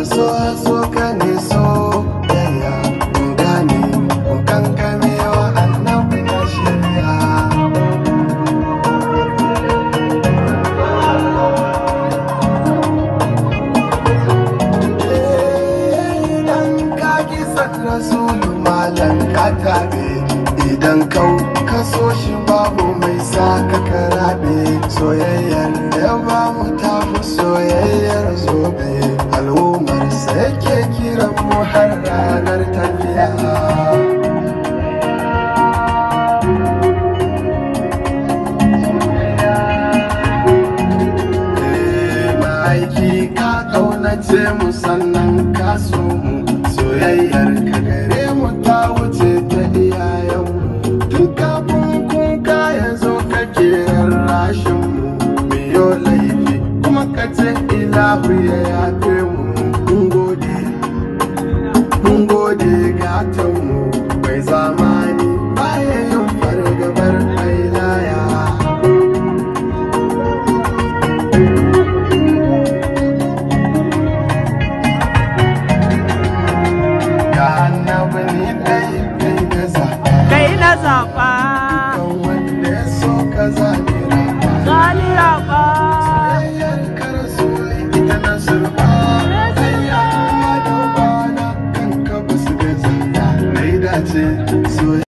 so so ka ne so yaya gane kankame wa annabi na shirya idan ka ki san rasulu malan ka tabe idan kau ka so shi babu mai sa ka karabe soyayyar da ba mu tafi soyayyar zobe al'ummar sai ke kiran mu har ranar tafiya ma'aiki ka kaunace mu sannan ka so mu soyayyar ka gare mu ta wuce ta iyayenmu tun kafin kuka ya zo kake rarrashin mu biyo laifi kuma ka ce ilahu ya yafe mu mun gode gatan